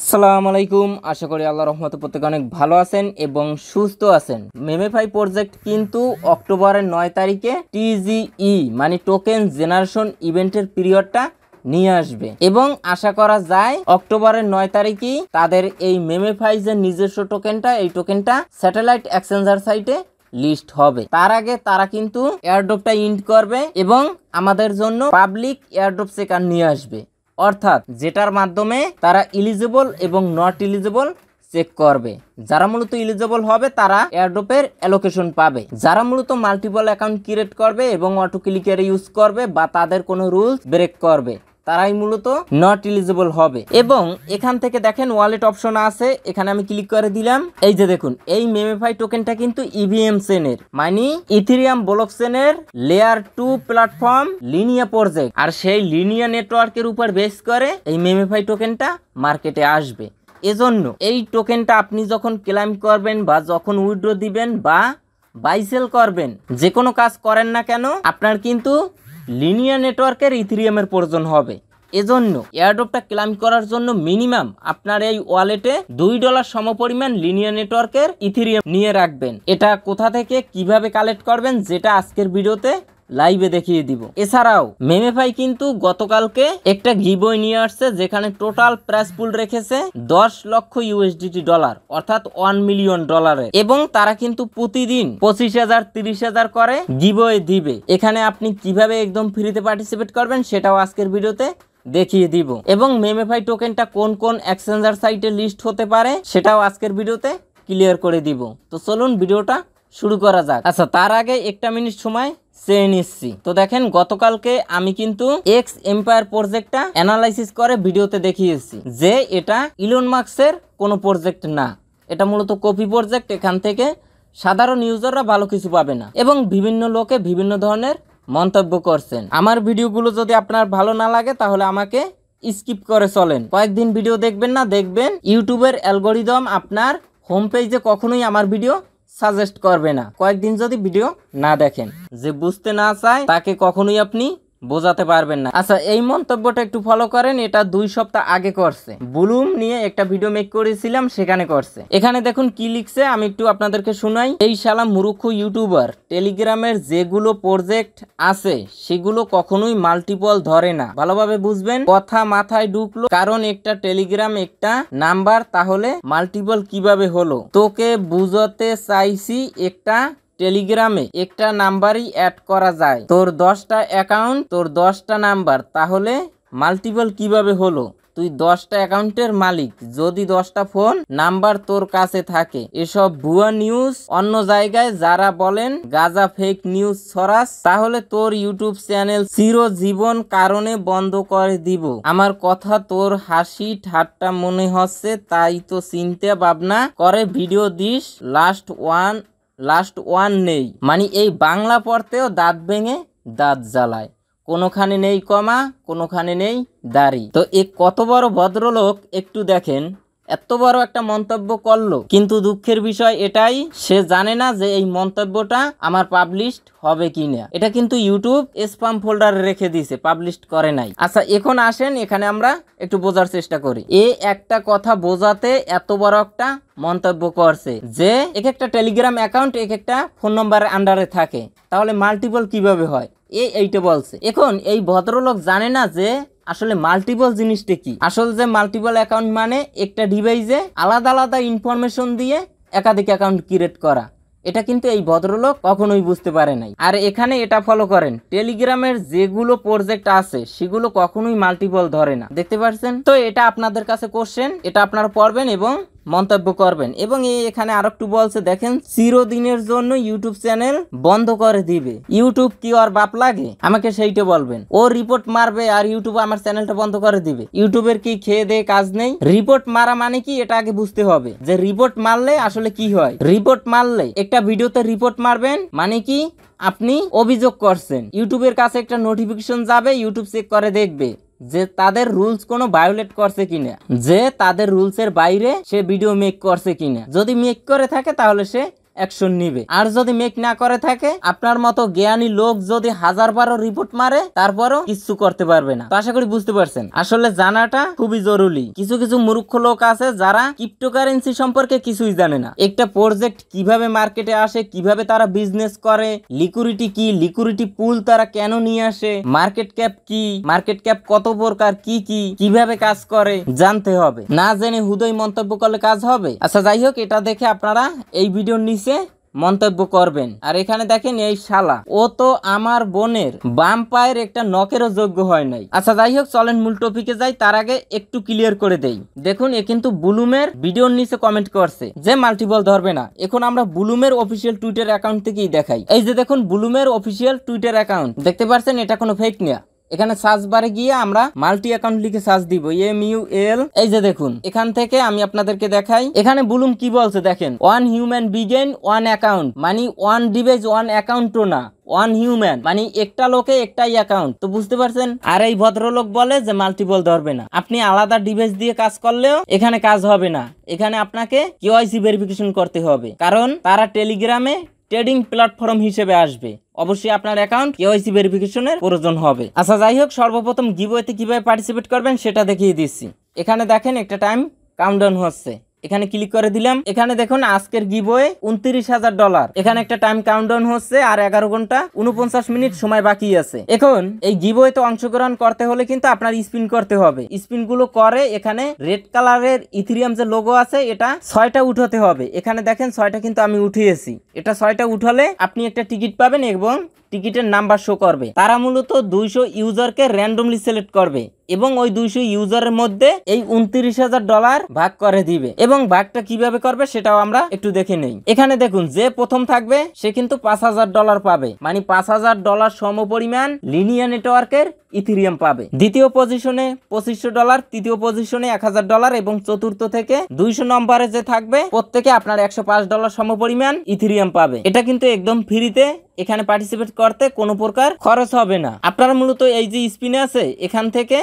আসসালামু আলাইকুম। আশা করি আল্লাহর রহমতে প্রত্যেকে অনেক ভালো আছেন এবং সুস্থ আছেন। মেমেফাই প্রজেক্ট কিন্তু অক্টোবরের 9 তারিখে টিজিই মানে টোকেন জেনারেশন ইভেন্টের পিরিয়ডটা নিয়ে আসবে এবং আশা করা যায় অক্টোবরের 9 তারিখেই তাদের এই মেমেফাই যে নিজস্ব টোকেনটা, এই টোকেনটা স্যাটেলাইট এক্সচেঞ্জার সাইটে লিস্ট হবে। তার আগে তারা কিন্তু এয়ারড্রপটা ইন্ট করবে এবং আমাদের জন্য পাবলিক এয়ারড্রপ চেকার নিয়ে আসবে, অর্থাৎ যেটার মাধ্যমে তারা ইলিজিবল এবং নট ইলিজিবল চেক করবে। যারা মূলত ইলিজিবল হবে তারা এয়ারড্রপের অ্যালোকেশন পাবে, যারা মূলত মাল্টিপল অ্যাকাউন্ট ক্রিয়েট করবে এবং অটো ক্লিকের ইউজ করবে বা তাদের কোনো রুলস ব্রেক করবে তারাই মূলত নট ইলিজিবল হবে। এবং এখান থেকে দেখেন ওয়ালেট অপশন আছে, এখানে আমি ক্লিক করে দিলাম। এই যে দেখুন, এই মেমেফাই টোকেনটা কিন্তু ইভিএম চেনের মানে ইথেরিয়াম ব্লক চেনের লেয়ার 2 প্ল্যাটফর্ম লিনিয়া প্রজেক্ট, আর সেই লিনিয়া নেটওয়ার্কের উপর বেস করে এই মেমেফাই টোকেনটা মার্কেটে আসবে। এজন্য এই টোকেনটা আপনি যখন ক্লেম করবেন বা যখন উইথড্র দিবেন বা বাই সেল করবেন, যে কোনো কাজ করেন না কেন আপনার কিন্তু লিনিয়ার নেটওয়ার্কের ইথেরিয়ামের প্রয়োজন হবে। এজন্য এয়ারড্রপটা ক্লেম করার জন্য মিনিমাম আপনার এই ওয়ালেটে $2 সমপরিমাণ লিনিয়ার নেটওয়ার্কের ইথেরিয়াম নিয়ে রাখবেন। এটা কোথা থেকে কিভাবে কালেক্ট করবেন যেটা আজকের ভিডিওতে লাইভে দেখিয়ে দিব। এছাড়াও মেমেফাই কিন্তু গতকালকে একটা গিভওয়ে নিয়ে আসছে, যেখানে টোটাল প্রাইস পুল রেখেছে $10 লক্ষ ডলার, অর্থাৎ $1 মিলিয়ন। এবং তারা কিন্তু প্রতিদিন 25,000 30,000 করে গিভওয়ে দিবে। এখানে আপনি কিভাবে একদম ফ্রিতে পার্টিসিপেট করবেন সেটাও আজকের ভিডিওতে দেখিয়ে দিব। এবং মেমেফাই টোকেনটা কোন কোন এক্সচেঞ্জার সাইটে লিস্ট হতে পারে সেটাও আজকের ভিডিওতে ক্লিয়ার করে দিব। তো চলুন ভিডিওটা শুরু করা যাক। আচ্ছা, তার আগে একটা মিনিট সময় চেয়ে নিচ্ছি। তো দেখেন, গতকালকে আমি কিন্তু এক্স এম্পায়ার প্রজেক্টটা অ্যানালাইসিস করে ভিডিওতে দেখিয়েছি যে এটা ইলন মাস্কের কোনো প্রজেক্ট না, এটা মূলত কপি প্রজেক্ট। এখান থেকে সাধারণ ইউজাররা ভালো কিছু পাবে না এবং বিভিন্ন লোকে বিভিন্ন ধরনের মন্তব্য করছেন। আমার ভিডিওগুলো যদি আপনার ভালো না লাগে তাহলে আমাকে স্কিপ করে চলেন, কয়েকদিন ভিডিও দেখবেন না, দেখবেন ইউটিউবের অ্যালগোরিদম আপনার হোম পেজে কখনোই আমার ভিডিও সাজেস্ট করবে না কয়েকদিন যদি ভিডিও না দেখেন। যে বুঝতে না চায় তাকে কখনোই আপনি বোঝাতে পারবেন না। আচ্ছা, এই মন্তব্যটা একটু ফলো করেন। এটা 2 সপ্তাহ আগে করছে, বুলুম নিয়ে একটা ভিডিও মেক করেছিলাম, সেখানে করছে। এখানে দেখুন কি লিখছে, আমি একটু আপনাদেরকে শোনাই। এই শালা মূর্খ ইউটিউবার, টেলিগ্রামের যেগুলো প্রজেক্ট আছে সেগুলো কখনোই মাল্টিপল ধরে না। ভালোভাবে বুঝবেন, কথা মাথায় ঢুকলো, কারণ একটা টেলিগ্রাম একটা নাম্বার, তাহলে মাল্টিপল কিভাবে হলো? তোকে বুঝাতে চাইছি একটা টেলিগ্রামে একটা নাম্বারই অ্যাড করা যায়, তোর 10টা অ্যাকাউন্ট, তোর 10টা নাম্বার, তাহলে মাল্টিপল কিভাবে হলো? তুই 10টা অ্যাকাউন্টের মালিক, যদি 10টা ফোন নাম্বার তোর কাছে থাকে। এসব ভুয়া নিউজ অন্য জায়গায় যারা বলেন গাজা ফেক নিউজ ছড়াস, তাহলে তোর ইউটিউব চ্যানেল চিরজীবন কারণে বন্ধ করে দিব। আমার কথা তোর হাসি ঠাট্টা মনে হচ্ছে, তাই তো চিন্তা ভাবনা করে ভিডিও দিস। লাস্ট ওয়ান নেই মানে এই বাংলা পড়তেও দাঁত ভেঙে দাঁত জ্বালায়, কোনোখানে নেই কমা, কোনোখানে নেই দাড়ি। তো এ কত বড় ভদ্রলোক একটু দেখেন, এত বড় একটা মন্তব্য করলো, কিন্তু দুঃখের বিষয় এটাই সে জানে না যে এই মন্তব্যটা আমার পাবলিশড হবে কিনা। এটা কিন্তু ইউটিউব স্প্যাম ফোল্ডারে রেখে দিয়েছে, পাবলিশ করে নাই। আচ্ছা, এখন আসেন এখানে আমরা একটু বোঝার চেষ্টা করি। একটা কথা বোঝাতে এত বড় একটা মন্তব্য করছে যে এক একটা টেলিগ্রাম অ্যাকাউন্ট এক একটা ফোন নম্বরের আন্ডারে থাকে, তাহলে মাল্টিপল কিভাবে হয় এইটা বলছে। এখন এই ভদ্রলোক জানে না যে আসলে মাল্টিপল জিনিসটা কি। আসলে যে মাল্টিপল অ্যাকাউন্ট মানে একটা ডিভাইসে আলাদা আলাদা ইনফরমেশন দিয়ে একাধিক অ্যাকাউন্ট ক্রিয়েট করা। এটা কিন্তু এই ভদ্রলোক কখনোই বুঝতে পারে নাই। আর এখানে এটা ফলো করেন, টেলিগ্রামের যেগুলো প্রজেক্ট আছে সেগুলো কখনোই মাল্টিপল ধরে না, দেখতে পাচ্ছেন? তো এটা আপনাদের কাছে কোশ্চেন, এটা আপনারা পড়বেন এবং মন্তব্য করবেন। এবং এখানে আর একটু বলছে, দেখেন, চিরদিনের জন্য ইউটিউব চ্যানেল বন্ধ করে দিবে। ইউটিউব কি আর বাপ লাগে? আমাকে সেইটা বলবেন। ও রিপোর্ট মারবে আর ইউটিউব আমার চ্যানেলটা বন্ধ করে দিবে? ইউটিউবের কি খেয়ে দেয়ে কাজ নেই? রিপোর্ট মারা মানে কি এটা আগে বুঝতে হবে, যে রিপোর্ট মারলে আসলে কি হয়। রিপোর্ট মারলে একটা ভিডিওতে রিপোর্ট মারবেন মানে কি আপনি অভিযোগ করছেন, ইউটিউবের কাছে একটা নোটিফিকেশন যাবে, ইউটিউব চেক করে দেখবে যে তাদের রুলস কোনো ভায়োলেট করছে কিনা, যে তাদের রুলসের বাইরে সে ভিডিও মেক করছে কিনা। যদি মেক করে থাকে তাহলে সে অ্যাকশন নিবে। আর যদি মেক না করে থাকে, আপনার মতো জ্ঞানী লোক যদি 1000 রিপোর্ট মারে তারপরও কিছু করতে পারবে না। তো আশা করি বুঝতে পারছেন, আসলে জানাটা খুবই জরুরি। কিছু কিছু মূর্খ লোক আছে যারা ক্রিপ্টোকারেন্সি সম্পর্কে কিছুই জানে না। একটা প্রজেক্ট কিভাবে মার্কেটে আসে, কিভাবে তারা বিজনেস করে, লিকুইডিটি কি, লিকুইডিটি পুল তারা কেন নিয়ে আসে, মার্কেট ক্যাপ কি, মার্কেট ক্যাপ কত প্রকার, কি কি কিভাবে কাজ করে জানতে হবে। না জেনে হুদয় মন্তব্য করলে কাজ হবে? আচ্ছা যাই হোক, এটা দেখে আপনারা এই ভিডিওর নিচে মন্তব্য করবেন। আর এখানে দেখেন এই শালা, ও তো আমার বোনের বাম পায়ের একটা নখেরও যোগ্য হয় নাই। আচ্ছা যাই হোক, চলেন মূল টপিকে যাই। তার আগে একটু ক্লিয়ার করে দেই। দেখুন, এ কিন্তু বুলুমের ভিডিওর নিচে কমেন্ট করছে যে মাল্টিপল ধরবে না। এখন আমরা বুলুমের অফিসিয়াল টুইটার অ্যাকাউন্ট থেকেই দেখাই। এই যে দেখুন, বুলুমের অফিসিয়াল টুইটার অ্যাকাউন্ট দেখতে পাচ্ছেন, এটা কোনো ফেক না। এখানে সার্চ বারে গিয়ে আমরা মাল্টি অ্যাকাউন্ট লিখে সার্চ দিব, MUL। এই যে দেখুন, এখান থেকে আমি আপনাদেরকে দেখাই। এখানে বুলুম কি বলছে দেখেন, ওয়ান হিউম্যান বিগেন ওয়ান অ্যাকাউন্ট, মানে ওয়ান ডিভাইস ওয়ান অ্যাকাউন্টও না, ওয়ান হিউম্যান মানে একটা লোকে একটাই অ্যাকাউন্ট। তো বুঝতে পারছেন। আর এই ভদ্রলোক বলে যে মাল্টিপল ধরবে না। আপনি আলাদা ডিভাইস দিয়ে কাজ করলেও এখানে কাজ হবে না। এখানে আপনাকে KYC ভেরিফিকেশন করতে হবে, কারণ তারা টেলিগ্রামে ট্রেডিং প্ল্যাটফর্ম হিসেবে আসবে। অবশ্যই আপনার অ্যাকাউন্ট KYC ভেরিফিকেশনের প্রয়োজন হবে। আচ্ছা যাই হোক, সর্বপ্রথম গিভওয়েতে কিভাবে পার্টিসিপেট করবেন সেটা দেখিয়ে দিচ্ছি। এখানে দেখেন একটা টাইম কাউন্টডাউন হচ্ছে, এখানে ক্লিক করে দিলাম। এখানে দেখুন আজকের গিভওয়ে $29,000। এখানে একটা টাইম কাউন্টডাউন হচ্ছে, আর 11 ঘন্টা 49 মিনিট সময় বাকি আছে। এখন এই গিভওয়েতে অংশগ্রহণ করতে হলে কিন্তু আপনার স্পিন করতে হবে। স্পিন গুলো করে এখানে রেড কালারের ইথেরিয়াম যে লোগো আছে, এটা 6টা উঠাতে হবে। এখানে দেখেন 6টা কিন্তু আমি উঠিয়েছি। এটা 6টা উঠালে আপনি একটা টিকিট পাবেন এবং টিকিটের নাম্বার শো করবে। তারা মূলত 200 ইউজারকে র্যান্ডমলি সিলেক্ট করবে এবং ওই 200 ইউজারের মধ্যে এই $29,000 ভাগ করে দিবে। এবং ভাগটা কিভাবে করবে সেটাও আমরা একটু দেখে নেই। এখানে দেখুন, যে প্রথম থাকবে সে কিন্তু $5,000 পাবে, মানে $5,000 সমপরিমাণ লিনিয়া নেটওয়ার্কের ইথেরিয়াম পাবে। দ্বিতীয় পজিশনে $2500, তৃতীয় পজিশনে $1,000 এবং চতুর্থ থেকে 200 নম্বরে যে থাকবে প্রত্যেকে আপনার $105 সমপরিমাণ ইথেরিয়াম পাবে। এটা কিন্তু একদম ফ্রিতে। এখানে পার্টিসিপেট করতে কোনো প্রকার খরচ হবে না। আপনারা মূলত এই যে স্পিন আছে, এখান থেকে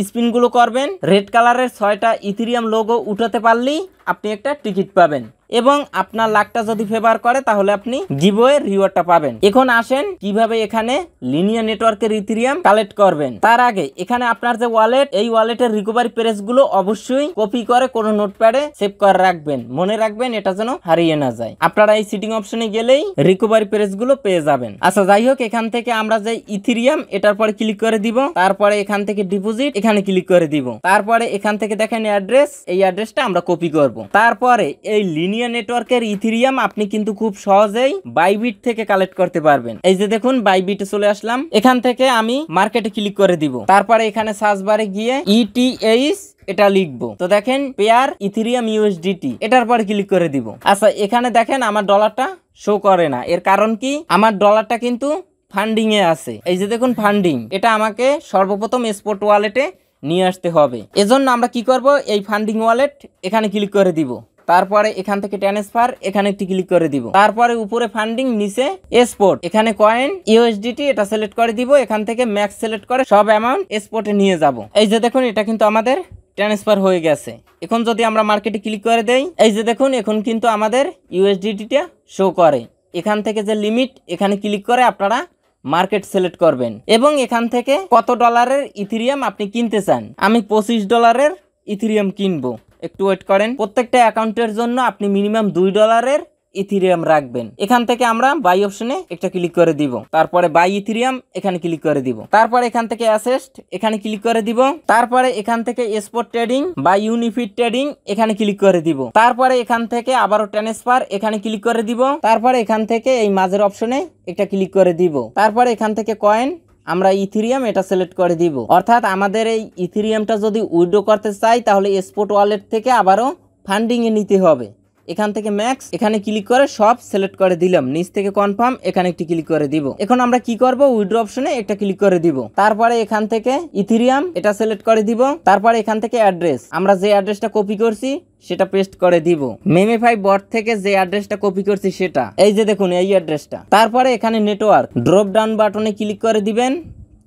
স্পিন গুলো করবেন। রেড কালারের 6টা ইথেরিয়াম লোগো উঠাতে পারলেই আপনি একটা টিকিট পাবেন এবং আপনার লাকটা যদি ফেভার করে তাহলে আপনি গিভওয়ে রিওয়ার্ডটা পাবেন। এখন আসেন কিভাবে এখানে লিনিয়া নেটওয়ার্কের ইথেরিয়াম কালেক্ট করবেন। তার আগে এখানে আপনার যে ওয়ালেট, এই ওয়ালেটের রিকভারি প্রেস গুলো অবশ্যই কপি করে কোনো নোটপ্যাডে সেভ করে রাখবেন। মনে রাখবেন এটা যেন হারিয়ে না যায়। আপনারা এই সিটিং অপশনে গেলেই রিকভারি প্রেস গুলো পেয়ে যাবেন। আচ্ছা যাই হোক, এখান থেকে আমরা যে ইথেরিয়াম, এটার পরে ক্লিক করে দিব। তারপরে এখান থেকে ডিপোজিট, এখানে ক্লিক করে দিব। তারপরে এখান থেকে দেখেন অ্যাড্রেস, এই অ্যাড্রেসটা আমরা কপি করব। তারপরে এই লিনিয়া নেটওয়ার্কের ইথেরিয়াম আপনি কিন্তু খুব সহজেই বাইবিট থেকে কালেক্ট করতে পারবেন। এই যে দেখুন, বাইবিটে চলে আসলাম। এখান থেকে আমি মার্কেটে ক্লিক করে দিব। তারপরে এখানে সার্চ বারে গিয়ে ETH এটা লিখবো। তো দেখেন পেয়ার ইথেরিয়াম USDT, এটার পরে ক্লিক করে দিব। আচ্ছা এখানে দেখেন আমার ডলারটা শো করে না। এর কারণ কি? আমার ডলারটা কিন্তু ফান্ডিং এ আছে। এই যে দেখুন ফান্ডিং, এটা আমাকে সর্বপ্রথম স্পট ওয়ালেটে নিয়ে আসতে হবে। এজন্য আমরা কি করব, এই ফান্ডিং ওয়ালেট এখানে ক্লিক করে দিব। তারপরে এখান থেকে ট্রান্সফার, এখানে একটি ক্লিক করে দিব। তারপরে উপরে ফান্ডিং, নিচে স্পট, এখানে কয়েন USDT এটা সিলেক্ট করে দিব। এখান থেকে ম্যাক্স সিলেক্ট করে সব অ্যামাউন্ট স্পটে নিয়ে যাব। এই যে দেখুন, এটা কিন্তু আমাদের ট্রান্সফার হয়ে গেছে। এখন যদি আমরা মার্কেটে ক্লিক করে দেই, এই যে দেখুন এখন কিন্তু আমাদের USDT-টা শো করে। এখান থেকে যে লিমিট, এখানে ক্লিক করে আপনারা মার্কেট সিলেক্ট করবেন এবং এখান থেকে কত ডলারের ইথেরিয়াম আপনি কিনতে চান। আমি $25 ইথেরিয়াম কিনবো। একটু ওয়েট করেন। প্রত্যেকটা অ্যাকাউন্টের জন্য আপনি মিনিমাম $2 ইথেরিয়াম রাখবেন। এখান থেকে আমরা বাই অপশনে একটা ক্লিক করে দিব। তারপরে বাই ইথেরিয়াম এখানে ক্লিক করে দিব। তারপরে এখান থেকে অ্যাসেস্ট এখানে ক্লিক করে দিব। তারপরে এখান থেকে স্পট ট্রেডিং বা ইউনিফিট ট্রেডিং এখানে ক্লিক করে দিব। তারপরে এখান থেকে আবারও ট্রান্সফার এখানে ক্লিক করে দিব। তারপরে এখান থেকে এই মাঝের অপশনে একটা ক্লিক করে দিব। তারপরে এখান থেকে কয়েন আমরা ইথেরিয়াম এটা সিলেক্ট করে দিব। অর্থাৎ আমাদের এই ইথেরিয়ামটা যদি উইথড্র করতে চাই তাহলে স্পট ওয়ালেট থেকে আবারও ফান্ডিং এ নিতে হবে। এখান থেকে ম্যাক্স এখানে ক্লিক করে সব সিলেক্ট করে দিলাম। নিচ থেকে কনফার্ম এখানে একটি ক্লিক করে দিব। এখন আমরা কি করব, উইথড্র অপশনে একটা ক্লিক করে দিব। তারপরে এখান থেকে ইথেরিয়াম এটা সিলেক্ট করে দিব। তারপরে এখান থেকে অ্যাড্রেস, আমরা যে অ্যাড্রেসটা কপি করছি সেটা পেস্ট করে দিব। মেমেফাই বট থেকে যে অ্যাড্রেসটা কপি করছি সেটা, এই যে দেখুন এই অ্যাড্রেসটা। তারপরে এখানে নেটওয়ার্ক ড্রপ ডাউন বাটনে ক্লিক করে দিবেন।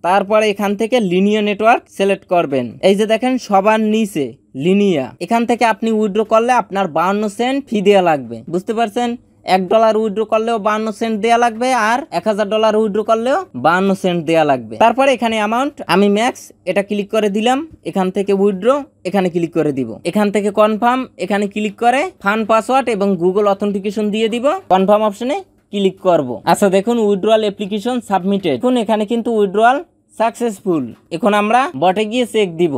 তারপরে এখান থেকে লিনিয়া নেটওয়ার্ক সিলেক্ট করবেন। এই যে দেখেন সবার নিচে লিনিয়া, এখান থেকে আপনি উইথড্র করলে আপনার 52 সেন্ট ফি দেওয়া লাগবে। বুঝতে পারছেন? $1 উইথড্র করলেও 52 সেন্ট দেয়া লাগবে, আর $1000 উইথড্র করলেও 52 সেন্ট দেয়া লাগবে। তারপরে এখানে অ্যামাউন্ট আমি ম্যাক্স এটা ক্লিক করে দিলাম, এখান থেকে উইথড্র এখানে ক্লিক করে দিব, এখান থেকে কনফার্ম এখানে ক্লিক করে ফান্ড পাসওয়ার্ড এবং গুগল অথেন্টিকেশন দিয়ে দিব, কনফার্ম অপশনে ক্লিক করব। আচ্ছা দেখুন উইথড্রয়াল অ্যাপ্লিকেশন সাবমিটেড, এখন এখানে কিন্তু উইথড্রয়াল সাকসেসফুল। এখন আমরা বটে গিয়ে চেক দিব,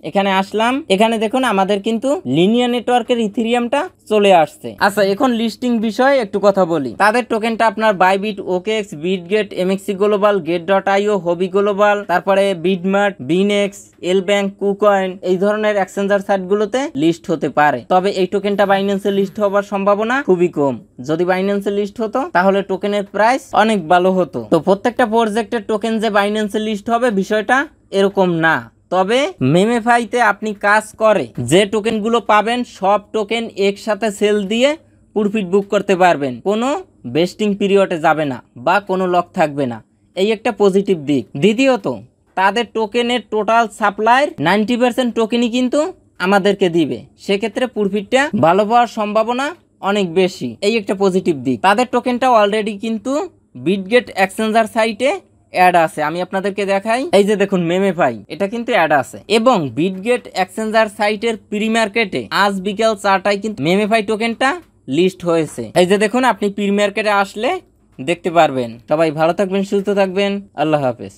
এখানে আসলাম, এখানে দেখুন আমাদের কিন্তু লিনিয়ার নেটওয়ার্কের ইথেরিয়ামটা চলে আসছে। আচ্ছা এখন লিস্টিং বিষয়ে একটু কথা বলি। তাদের টোকেনটা আপনার Bybit, OKX, Bitget, MEXC Global, Gate io, Huobi Global, তারপরে BitMart, Binance, LBank, KuCoin এই ধরনের এক্সচেঞ্জার সাইটগুলোতে লিস্ট হতে পারে। তবে এই টোকেনটা বাইন্যান্সে লিস্ট হওয়ার সম্ভাবনা খুবই কম। যদি বাইন্যান্সে লিস্ট হতো তাহলে টোকেনের প্রাইস অনেক ভালো হতো। তো প্রত্যেকটা প্রজেক্টের টোকেন যে বাইন্যান্সে লিস্ট হবে বিষয়টা এরকম না। তবে মেমেফাইতে আপনি কাজ করে যে টোকেনগুলো পাবেন সব টোকেন একসাথে সেল দিয়ে প্রফিট বুক করতে পারবেন, কোনো বেস্টিং পিরিয়ডে যাবে না বা কোনো লক থাকবে না, এই একটা পজিটিভ দিক। দ্বিতীয়ত তাদের টোকেনের টোটাল সাপ্লাইয়ের 90% টোকেনই কিন্তু আমাদেরকে দিবে, সেক্ষেত্রে প্রফিটটা ভালো পাওয়ার সম্ভাবনা অনেক বেশি, এই একটা পজিটিভ দিক। তাদের টোকেনটা অলরেডি কিন্তু বিটগেট এক্সচেঞ্জার সাইটে অ্যাড আছে, আমি আপনাদেরকে দেখাই, এই যে দেখুন মেমেফাই এটা কিন্তু অ্যাড আছে, এবং বিটগেট এক্সচেঞ্জার সাইটের প্রি মার্কেটে আজ বিকেল 4টায় কিন্তু মেমেফাই টোকেনটা লিস্ট হয়েছে। এই যে দেখুন আপনি প্রি মার্কেটে আসলে দেখতে পারবেন। সবাই ভালো থাকবেন, সুস্থ থাকবেন, আল্লাহ হাফেজ।